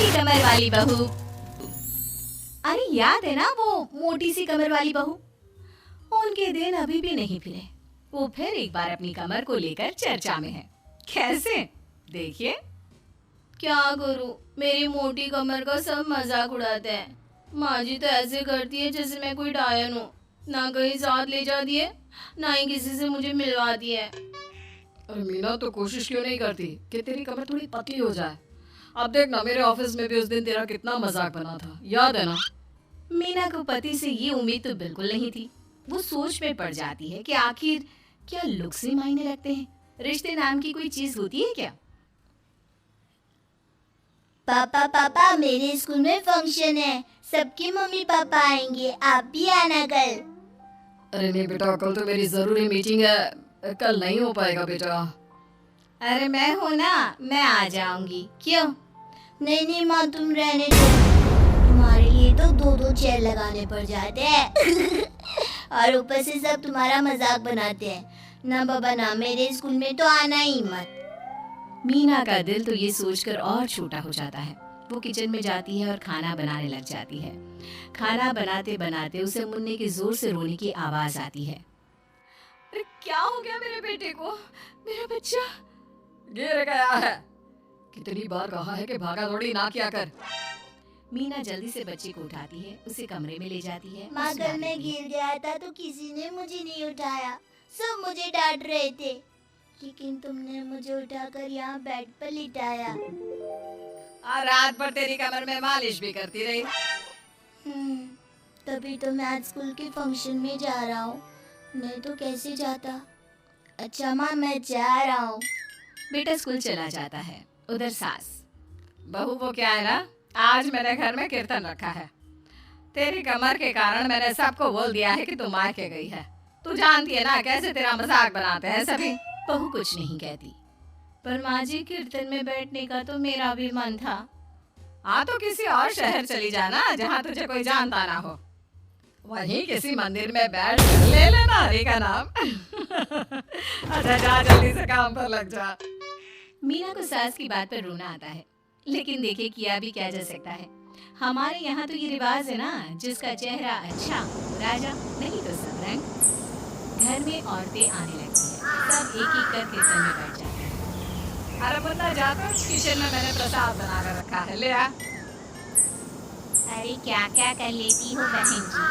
मोटी कमर वाली बहू। अरे याद है ना वो मोटी सी कमर वाली बहू? उनके दिन अभी भी नहीं फिरे। वो फिर एक बार अपनी कमर को लेकर चर्चा में है। कैसे? देखिए। क्या करूं, मेरी मोटी कमर का सब मजाक उड़ाते हैं। माँ जी तो ऐसे करती है जैसे मैं कोई डायन हूँ। ना कहीं साथ ले जाती है, ना ही किसी से मुझे मिलवाती है। अरे मीना, तो कोशिश क्यों नहीं करती कि तेरी कमर थोड़ी पतली हो जाए? अब देख ना, मेरे ऑफिस में भी उस दिन तेरा कितना मजाक बना था, याद है ना? मीना को पति से ये उम्मीद तो बिल्कुल नहीं थी। वो सोच में पड़ जाती है कि आखिर क्या लुक्स ही मायने रखते हैं? रिश्ते नाम की कोई चीज होती है क्या? पापा पापा, मेरे स्कूल में फंक्शन है, सबके मम्मी पापा आएंगे, आप भी आना कल। अरे नहीं बेटा, कल तो मेरी जरूरी मीटिंग है, कल नहीं हो पाएगा बेटा। अरे मैं हूँ ना, मैं आ जाऊंगी। क्यों? नहीं नहीं माँ, तुम रहने दो, तुम्हारे लिए तो दो दो चेयर लगाने पड़ जाते हैं और ऊपर से सब तुम्हारा मजाक बनाते हैं। ना बाबा ना, मेरे स्कूल में तो आना ही मत। मीना का दिल तो ये सोचकर और छोटा हो जाता है। वो किचन में जाती है और खाना बनाने लग जाती है। खाना बनाते बनाते उसे मुन्ने के जोर से रोने की आवाज आती है। अरे क्या हो गया मेरे बेटे को? मेरा बच्चा गिर गया है। कितनी बार कहा है कि भागा दौड़ी ना किया कर। मीना जल्दी से बच्चे को उठाती है, उसे कमरे में ले जाती है। माँ, कल मैं गिर गया था तो किसी ने मुझे नहीं उठाया, सब मुझे डांट रहे थे, लेकिन तुमने मुझे उठाकर यहाँ बेड पर लिटाया। और रात भर तेरी कमर में मालिश भी करती रही। तभी तो मैं आज स्कूल के फंक्शन में जा रहा हूँ, मैं तो कैसे जाता। अच्छा माँ, मैं जा रहा हूँ। बेटा स्कूल चला जाता है। उधर सास, बहू वो क्या है ना, आज मैंने घर में कीर्तन रखा है। तेरी कमर के कारण मैंने सबको बोल दिया है कि तू मायके गई है। तू जानती है ना कैसे तेरा मजाक बनाते हैं सभी। बहू कुछ नहीं कहती। पर माँ जी, कीर्तन में बैठने का तो मेरा भी मन था। हाँ तो किसी और शहर चली जाना जहाँ तुझे कोई जानता ना हो, वहीं किसी मंदिर में बैठ ले लेना हरि का नाम अच्छा जा, जल्दी से काम पर लग जा। मीना को सास की बात पर रोना आता है, लेकिन देखिए किया भी क्या जा सकता है। हमारे यहाँ तो ये रिवाज है ना, जिसका चेहरा अच्छा राजा, नहीं तो सब रंग। घर में औरतें आने लगती हैं, सब एक एक कर कीर्तन में बैठ जाते हैं। अरे बंदा जा, तो किचन में मैंने प्रसाद बना कर रखा है, ले आ। अरे क्या क्या कर लेती हो बहन जी,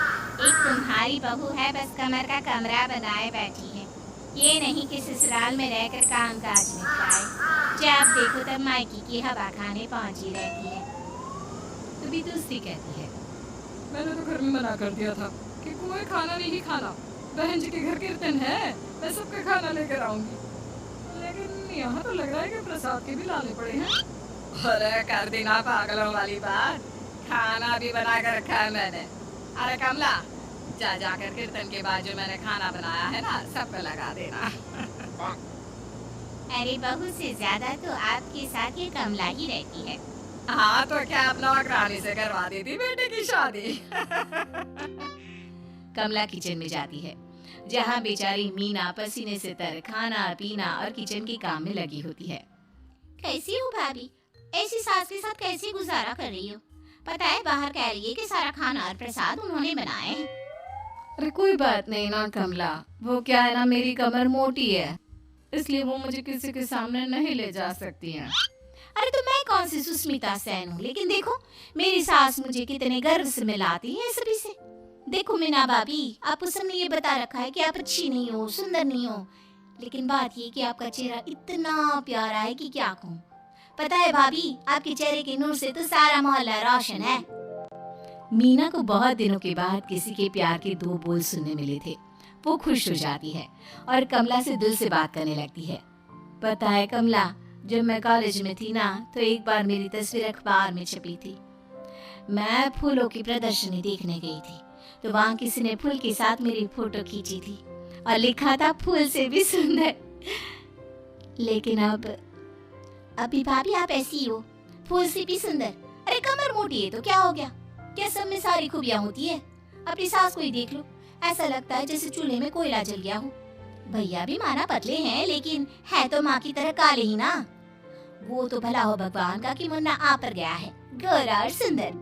एक तुम्हारी बहू है बस कमर का कमरा बनाए बैठी है। ये नहीं कि ससुराल में रहकर काम काज निपटाए, जब देखो तब मायकी की हवा खाने पहुंची रहती है। तो भी दूसरी कहती है, मैंने तो घर में मना कर दिया था कि कोई खाना नहीं खाना, बहन जी के घर कीर्तन है, मैं सबका खाना लेकर आऊंगी, लेकिन यहाँ तो लग रहा है कि प्रसाद के भी लाने पड़े हैं। अरे कर देना पागलों वाली बात, खाना भी बना कर रखा है मैंने। अरे कमला, जा जाकर कीर्तन के बाद जो मैंने खाना बनाया है ना, सब पे लगा देना अरे बहू से ज्यादा तो आपके साथ ये कमला ही रहती है। हाँ तो क्या अपना नौकरानी से करवा देती बेटे की शादी कमला किचन में जाती है, जहाँ बेचारी मीना पसीने से तर खाना पीना और किचन के काम में लगी होती है। कैसी हो भाभी, ऐसी सास के साथ कैसे गुजारा कर रही हो? पता है बाहर कह रही है कि सारा खाना और प्रसाद उन्होंने बनाए हैं। अरे कोई बात नहीं ना कमला, वो क्या है ना, मेरी कमर मोटी है, इसलिए वो मुझे किसी के सामने नहीं ले जा सकती हैं। अरे तो मैं कौन सी सुस्मिता सेन हूँ, लेकिन देखो मेरी सास मुझे कितने गर्व से मिलाती है सभी से। देखो मीना भाभी, आपको सबने ये बता रखा है कि आप अच्छी नहीं हो, सुंदर नहीं हो, लेकिन बात ये कि आपका चेहरा इतना प्यारा है कि क्या कहूँ। पता है भाभी, आपके चेहरे के नूर से तो सारा मोहल्ला रोशन है। मीना को बहुत दिनों के बाद किसी के प्यार के दो बोल सुनने मिले थे। वो खुश हो जाती है और कमला से दिल से बात करने लगती है। पता है कमला, जब मैं कॉलेज में थी ना, तो एक बार मेरी तस्वीर अखबार में छपी थी। मैं फूलों की प्रदर्शनी देखने गई थी, तो वहाँ किसी ने फूल के साथ मेरी फोटो खींची थी और लिखा था फूल से भी सुंदर। लेकिन अभी भाभी आप ऐसी हो, फूल से भी सुंदर। अरे कमर मोटी है तो क्या हो गया, क्या सब में सारी खूबियाँ होती है? अपनी सास को ही देख लो, ऐसा लगता है जैसे चूल्हे में कोयला जल गया हो। भैया भी माना पतले हैं, लेकिन है तो माँ की तरह काले ही ना। वो तो भला हो भगवान का कि मुन्ना आ पर गया है, गोरा और सुंदर।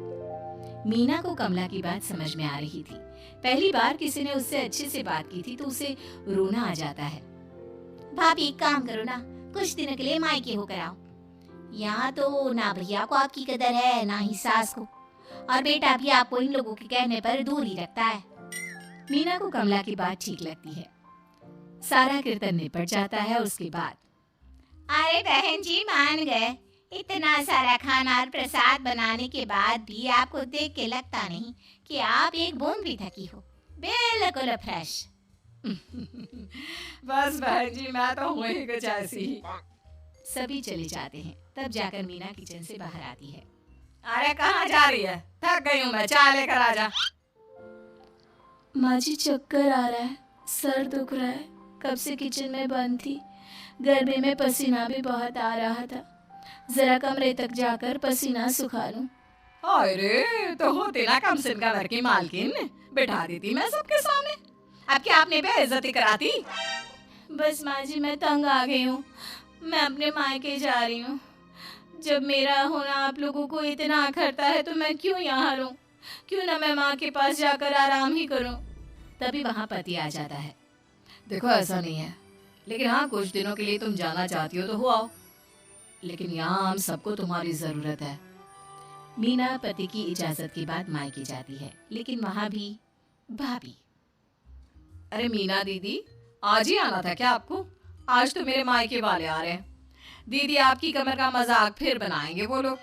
मीना को कमला की बात समझ में आ रही थी। पहली बार किसी ने उससे अच्छे से बात की थी तो उसे रोना आ जाता है। भाभी एक काम करो ना, कुछ दिनों के लिए मायके होकर आओ। यहाँ तो ना भैया को आपकी कदर है ना ही सास को, और बेटा भी आपको इन लोगों के कहने पर दूर ही रखता है। मीना को कमला की बात ठीक लगती है। सारा कीर्तन निपट जाता है। उसके बाद अरे बहन जी मान गए, इतना सारा खाना और प्रसाद बनाने के बाद भी आपको देख के लगता नहीं कि आप एक बूंद भी थकी हो, बिल्कुल फ्रेश। बस बहन जी मैं तो हूँ ही कुछ ऐसी ही। सभी चले जाते हैं। तब जाकर मीना किचन से बाहर आती है। अरे कहाँ जा रही है? थक गई हूँ मैं, चाय लेकर आ जा। माँ जी चक्कर आ रहा है, सर दुख रहा है, कब से किचन में बंद थी, गर्मी में पसीना भी बहुत आ रहा था, जरा कमरे तक जाकर पसीना सुखा लूं। अरे तो होती ना कम से कम घर की मालकिन, बिठा देती मैं सबके सामने। अब क्या आपने बेइज्जती कराती? बस माँ जी मैं तंग आ गई हूँ, मैं अपने मायके जा रही हूँ। जब मेरा होना आप लोगों को इतना अखरता है तो मैं क्यों यहाँ रहूं? क्यों ना मैं माँ के पास जाकर आराम ही करूं? तभी वहाँ पति आ जाता है। देखो ऐसा नहीं है, लेकिन हाँ कुछ दिनों के लिए तुम जाना चाहती हो तो हो आओ, लेकिन यहाँ हम सबको तुम्हारी जरूरत है। मीना पति की इजाजत के बाद मायके जाती है, लेकिन वहाँ भी भाभी। अरे मीना दीदी, आज ही आना था क्या आपको? आज तो मेरे मायके वाले आ रहे हैं। दीदी आपकी कमर का मजाक फिर बनाएंगे वो लोग।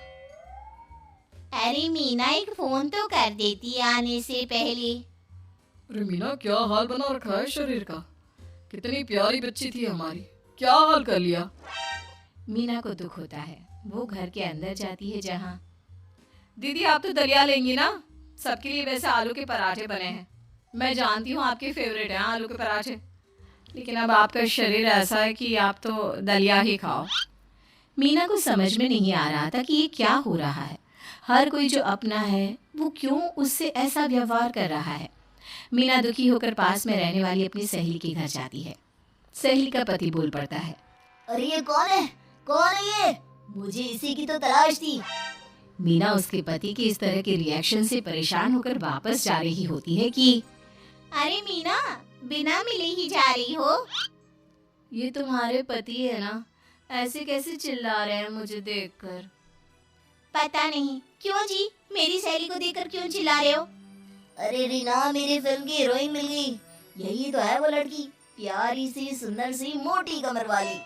अरे मीना एक फोन तो कर देती आने से पहले। अरे मीना क्या हाल बना रखा है शरीर का, कितनी प्यारी बच्ची थी हमारी, क्या हाल कर लिया। मीना को दुख होता है। वो घर के अंदर जाती है जहाँ दीदी आप तो दलिया लेंगी ना? सबके लिए वैसे आलू के पराठे बने हैं, मैं जानती हूँ आपके फेवरेट हैं आलू के पराठे, लेकिन अब आपका शरीर ऐसा है कि आप तो दलिया ही खाओ। मीना को समझ में नहीं आ रहा था कि ये क्या हो रहा है। हर कोई जो अपना है वो क्यों उससे ऐसा व्यवहार कर रहा है। मीना दुखी होकर पास में रहने वाली अपनी सहेली के घर जाती है। सहेली का पति बोल पड़ता है, अरे ये कौन है? कौन है ये? मुझे इसी की तो तलाश थी। मीना उसके पति के इस तरह के रिएक्शन से परेशान होकर वापस जा रही होती है कि अरे मीना, बिना मिले ही जा रही हो? ये तुम्हारे पति है ना, ऐसे कैसे चिल्ला रहे हैं मुझे देखकर? पता नहीं क्यों जी, मेरी सहेली को देखकर क्यों चिल्ला रहे हो? अरे रीना, मेरी फिल्म की हीरोइन मिल गई। यही तो है वो लड़की, प्यारी सी सुंदर सी मोटी कमर वाली।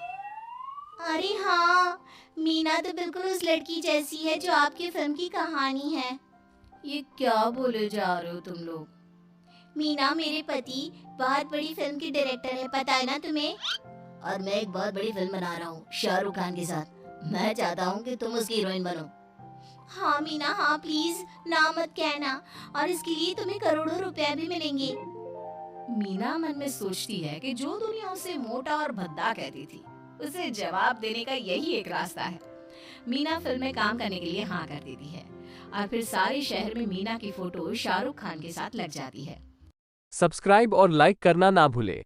अरे हाँ, मीना तो बिल्कुल उस लड़की जैसी है जो आपकी फिल्म की कहानी है। ये क्या बोले जा रहे हो तुम लोग? मीना मेरे पति बहुत बड़ी फिल्म की डायरेक्टर है, पता है ना तुम्हें? और मैं एक बहुत बड़ी फिल्म बना रहा हूँ शाहरुख खान के साथ। मैं चाहता हूँ कि तुम उसकी हीरोइन बनो। हाँ मीना हाँ, प्लीज ना मत कहना, और इसके लिए तुम्हें करोड़ों रुपए भी मिलेंगे। मीना मन में सोचती है कि जो दुनिया उसे मोटा और भद्दा कहती थी, उसे जवाब देने का यही एक रास्ता है। मीना फिल्म में काम करने के लिए हाँ कर देती है और फिर सारे शहर में मीना की फोटो शाहरुख खान के साथ लग जाती है। सब्सक्राइब और लाइक करना ना भूले।